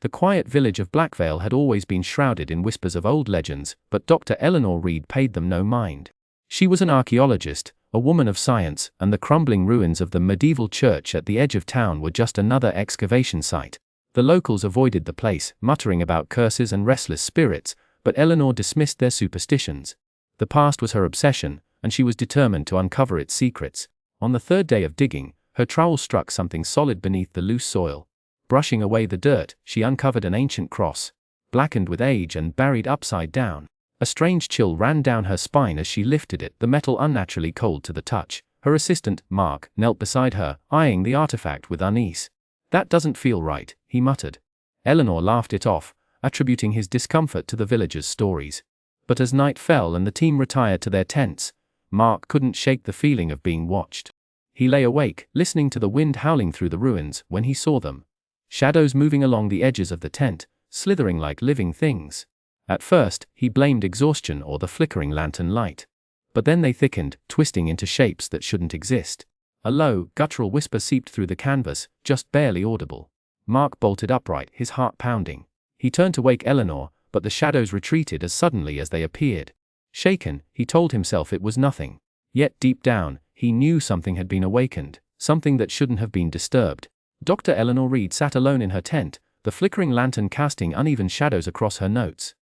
The quiet village of Blackvale had always been shrouded in whispers of old legends, but Dr. Eleanor Reed paid them no mind. She was an archaeologist, a woman of science, and the crumbling ruins of the medieval church at the edge of town were just another excavation site. The locals avoided the place, muttering about curses and restless spirits, but Eleanor dismissed their superstitions. The past was her obsession, and she was determined to uncover its secrets. On the third day of digging, her trowel struck something solid beneath the loose soil. Brushing away the dirt, she uncovered an ancient cross, blackened with age and buried upside down. A strange chill ran down her spine as she lifted it, the metal unnaturally cold to the touch. Her assistant, Mark, knelt beside her, eyeing the artifact with unease. "That doesn't feel right," he muttered. Eleanor laughed it off, attributing his discomfort to the villagers' stories. But as night fell and the team retired to their tents, Mark couldn't shake the feeling of being watched. He lay awake, listening to the wind howling through the ruins, when he saw them. Shadows moving along the edges of the tent, slithering like living things. At first, he blamed exhaustion or the flickering lantern light. But then they thickened, twisting into shapes that shouldn't exist. A low, guttural whisper seeped through the canvas, just barely audible. Mark bolted upright, his heart pounding. He turned to wake Eleanor, but the shadows retreated as suddenly as they appeared. Shaken, he told himself it was nothing. Yet deep down, he knew something had been awakened, something that shouldn't have been disturbed. Dr. Eleanor Reed sat alone in her tent, the flickering lantern casting uneven shadows across her notes.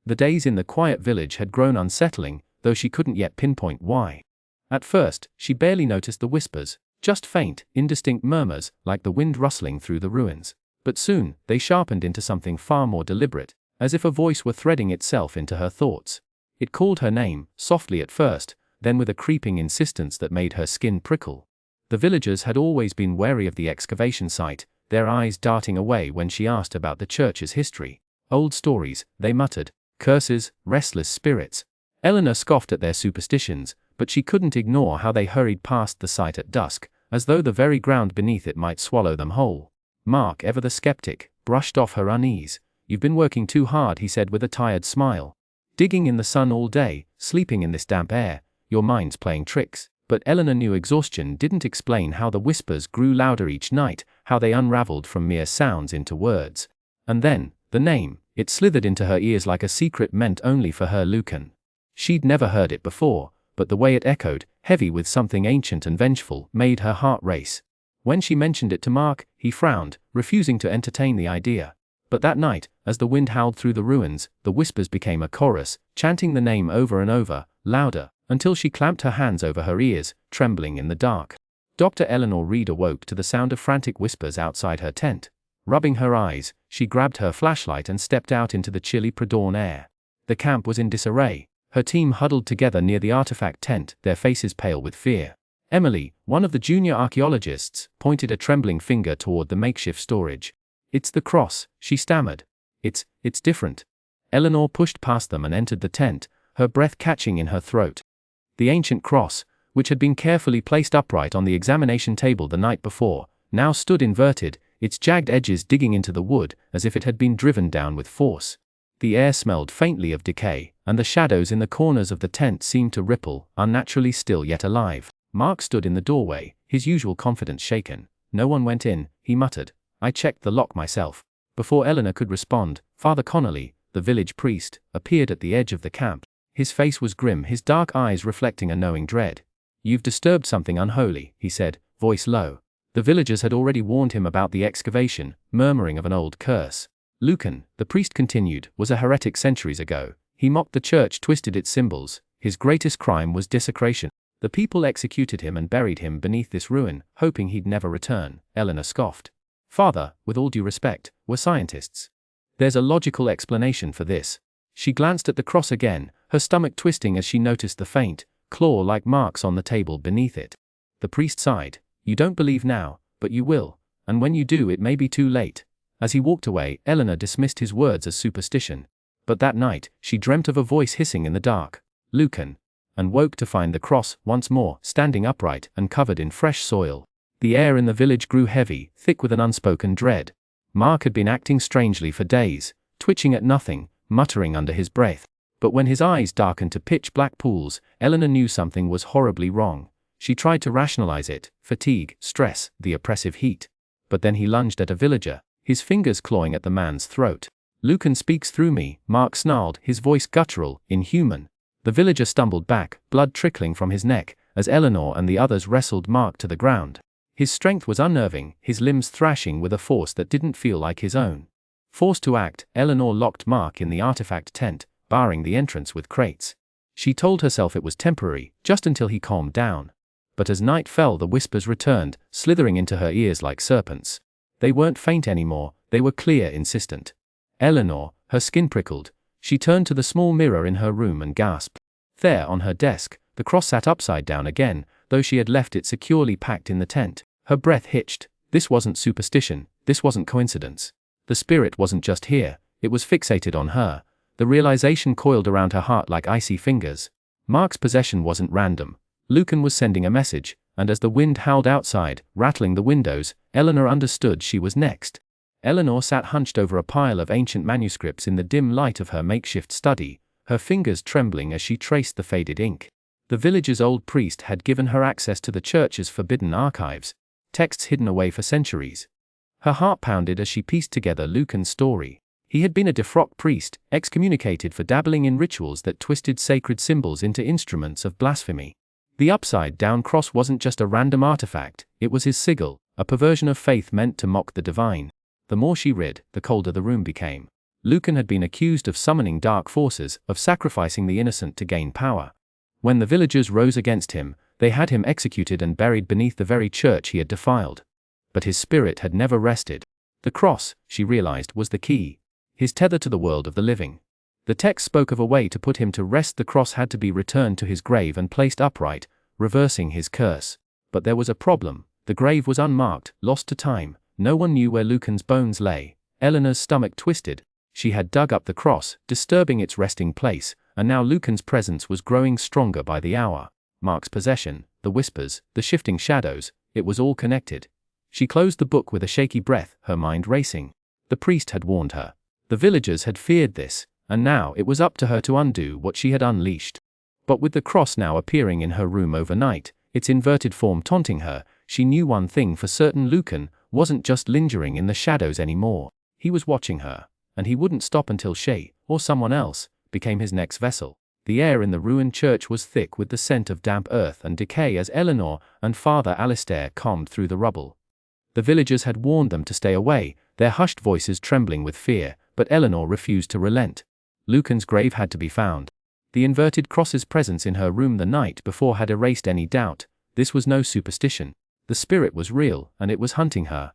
The days in the quiet village had grown unsettling, though she couldn't yet pinpoint why. At first, she barely noticed the whispers, just faint, indistinct murmurs, like the wind rustling through the ruins. But soon, they sharpened into something far more deliberate, as if a voice were threading itself into her thoughts. It called her name, softly at first, then with a creeping insistence that made her skin prickle. The villagers had always been wary of the excavation site, their eyes darting away when she asked about the church's history. Old stories, they muttered, curses, restless spirits. Eleanor scoffed at their superstitions, but she couldn't ignore how they hurried past the site at dusk, as though the very ground beneath it might swallow them whole. Mark, ever the skeptic, brushed off her unease. "You've been working too hard," he said with a tired smile. "Digging in the sun all day, sleeping in this damp air, your mind's playing tricks." But Eleanor knew exhaustion didn't explain how the whispers grew louder each night, how they unraveled from mere sounds into words. And then, the name, it slithered into her ears like a secret meant only for her, Lucan. She'd never heard it before, but the way it echoed, heavy with something ancient and vengeful, made her heart race. When she mentioned it to Mark, he frowned, refusing to entertain the idea. But that night, as the wind howled through the ruins, the whispers became a chorus, chanting the name over and over, louder, until she clamped her hands over her ears, trembling in the dark. Dr. Eleanor Reed awoke to the sound of frantic whispers outside her tent. Rubbing her eyes, she grabbed her flashlight and stepped out into the chilly pre-dawn air. The camp was in disarray, her team huddled together near the artifact tent, their faces pale with fear. Emily, one of the junior archaeologists, pointed a trembling finger toward the makeshift storage. "It's the cross," she stammered. It's different." Eleanor pushed past them and entered the tent, her breath catching in her throat. The ancient cross, which had been carefully placed upright on the examination table the night before, now stood inverted, its jagged edges digging into the wood as if it had been driven down with force. The air smelled faintly of decay, and the shadows in the corners of the tent seemed to ripple, unnaturally still yet alive. Mark stood in the doorway, his usual confidence shaken. "No one went in," he muttered. "I checked the lock myself." Before Eleanor could respond, Father Connolly, the village priest, appeared at the edge of the camp. His face was grim, his dark eyes reflecting a knowing dread. "You've disturbed something unholy," he said, voice low. The villagers had already warned him about the excavation, murmuring of an old curse. Lucan, the priest continued, was a heretic centuries ago. He mocked the church, twisted its symbols. His greatest crime was desecration. The people executed him and buried him beneath this ruin, hoping he'd never return. Eleanor scoffed. "Father, with all due respect, we're scientists. There's a logical explanation for this." She glanced at the cross again, her stomach twisting as she noticed the faint, claw-like marks on the table beneath it. The priest sighed. "You don't believe now, but you will, and when you do it may be too late." As he walked away, Eleanor dismissed his words as superstition. But that night, she dreamt of a voice hissing in the dark, "Lucan," and woke to find the cross, once more, standing upright and covered in fresh soil. The air in the village grew heavy, thick with an unspoken dread. Mark had been acting strangely for days, twitching at nothing, muttering under his breath. But when his eyes darkened to pitch-black pools, Eleanor knew something was horribly wrong. She tried to rationalize it: fatigue, stress, the oppressive heat. But then he lunged at a villager. his fingers clawing at the man's throat. "Lucan speaks through me," Mark snarled, his voice guttural, inhuman. The villager stumbled back, blood trickling from his neck, as Eleanor and the others wrestled Mark to the ground. His strength was unnerving, his limbs thrashing with a force that didn't feel like his own. Forced to act, Eleanor locked Mark in the artifact tent, barring the entrance with crates. She told herself it was temporary, just until he calmed down. But as night fell, the whispers returned, slithering into her ears like serpents. They weren't faint anymore, they were clear, insistent. Eleanor, her skin prickled. She turned to the small mirror in her room and gasped. There, on her desk, the cross sat upside down again, though she had left it securely packed in the tent. Her breath hitched. This wasn't superstition, this wasn't coincidence. The spirit wasn't just here, it was fixated on her. The realization coiled around her heart like icy fingers. Mark's possession wasn't random. Lucan was sending a message, and as the wind howled outside, rattling the windows, Eleanor understood she was next. Eleanor sat hunched over a pile of ancient manuscripts in the dim light of her makeshift study, her fingers trembling as she traced the faded ink. The village's old priest had given her access to the church's forbidden archives, texts hidden away for centuries. Her heart pounded as she pieced together Lucan's story. He had been a defrocked priest, excommunicated for dabbling in rituals that twisted sacred symbols into instruments of blasphemy. The upside-down cross wasn't just a random artifact, it was his sigil, a perversion of faith meant to mock the divine. The more she read, the colder the room became. Lucan had been accused of summoning dark forces, of sacrificing the innocent to gain power. When the villagers rose against him, they had him executed and buried beneath the very church he had defiled. But his spirit had never rested. The cross, she realized, was the key. His tether to the world of the living. The text spoke of a way to put him to rest. The cross had to be returned to his grave and placed upright, reversing his curse. But there was a problem. The grave was unmarked, lost to time. No one knew where Lucan's bones lay. Eleanor's stomach twisted. She had dug up the cross, disturbing its resting place, and now Lucan's presence was growing stronger by the hour. Mark's possession, the whispers, the shifting shadows, it was all connected. She closed the book with a shaky breath, her mind racing. The priest had warned her. The villagers had feared this, and now it was up to her to undo what she had unleashed. But with the cross now appearing in her room overnight, its inverted form taunting her, she knew one thing for certain: Lucan wasn't just lingering in the shadows anymore. He was watching her, and he wouldn't stop until she, or someone else, became his next vessel. The air in the ruined church was thick with the scent of damp earth and decay as Eleanor and Father Alistair combed through the rubble. The villagers had warned them to stay away, their hushed voices trembling with fear, but Eleanor refused to relent. Lucan's grave had to be found. The inverted cross's presence in her room the night before had erased any doubt. This was no superstition. The spirit was real, and it was hunting her.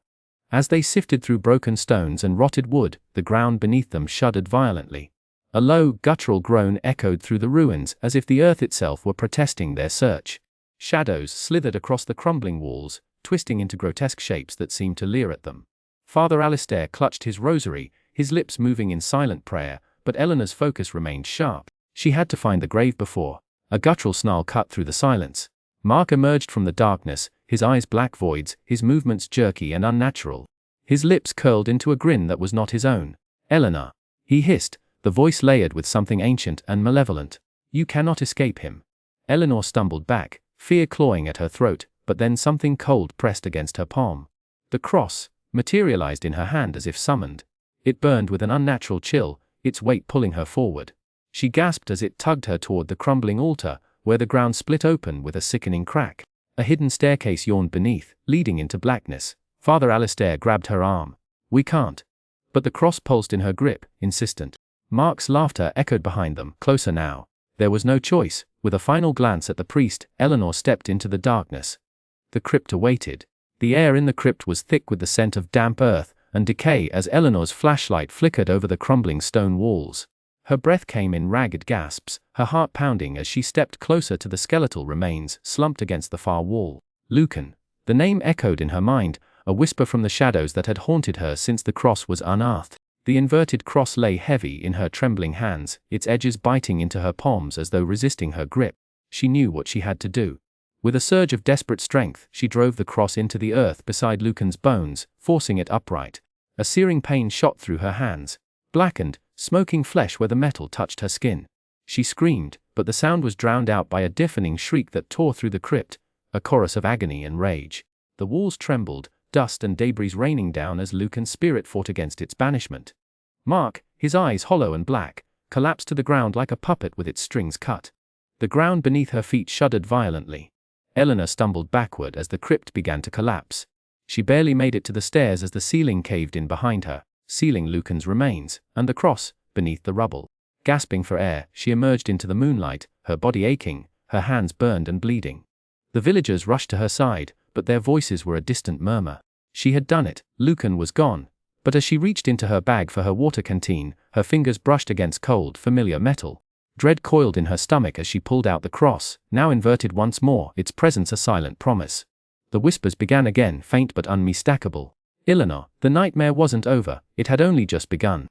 As they sifted through broken stones and rotted wood, the ground beneath them shuddered violently. A low, guttural groan echoed through the ruins as if the earth itself were protesting their search. Shadows slithered across the crumbling walls, twisting into grotesque shapes that seemed to leer at them. Father Alistair clutched his rosary, his lips moving in silent prayer, but Eleanor's focus remained sharp. She had to find the grave before. A guttural snarl cut through the silence. Mark emerged from the darkness, his eyes black voids, his movements jerky and unnatural. His lips curled into a grin that was not his own. "Eleanor," he hissed, the voice layered with something ancient and malevolent. "You cannot escape him." Eleanor stumbled back, fear clawing at her throat, but then something cold pressed against her palm. The cross materialized in her hand as if summoned. It burned with an unnatural chill, its weight pulling her forward. She gasped as it tugged her toward the crumbling altar, where the ground split open with a sickening crack. A hidden staircase yawned beneath, leading into blackness. Father Alistair grabbed her arm. "We can't." But the cross pulsed in her grip, insistent. Mark's laughter echoed behind them, closer now. There was no choice. With a final glance at the priest, Eleanor stepped into the darkness. The crypt awaited. The air in the crypt was thick with the scent of damp earth and decay as Eleanor's flashlight flickered over the crumbling stone walls. Her breath came in ragged gasps, her heart pounding as she stepped closer to the skeletal remains slumped against the far wall. Lucan. The name echoed in her mind, a whisper from the shadows that had haunted her since the cross was unearthed. The inverted cross lay heavy in her trembling hands, its edges biting into her palms as though resisting her grip. She knew what she had to do. With a surge of desperate strength, she drove the cross into the earth beside Lucan's bones, forcing it upright. A searing pain shot through her hands. Blackened, smoking flesh where the metal touched her skin. She screamed, but the sound was drowned out by a deafening shriek that tore through the crypt, a chorus of agony and rage. The walls trembled, dust and debris raining down as Lucan's spirit fought against its banishment. Mark, his eyes hollow and black, collapsed to the ground like a puppet with its strings cut. The ground beneath her feet shuddered violently. Eleanor stumbled backward as the crypt began to collapse. She barely made it to the stairs as the ceiling caved in behind her, sealing Lucan's remains, and the cross, beneath the rubble. Gasping for air, she emerged into the moonlight, her body aching, her hands burned and bleeding. The villagers rushed to her side, but their voices were a distant murmur. She had done it, Lucan was gone. But as she reached into her bag for her water canteen, her fingers brushed against cold, familiar metal. Dread coiled in her stomach as she pulled out the cross, now inverted once more, its presence a silent promise. The whispers began again, faint but unmistakable. Eleanor, the nightmare wasn't over, it had only just begun.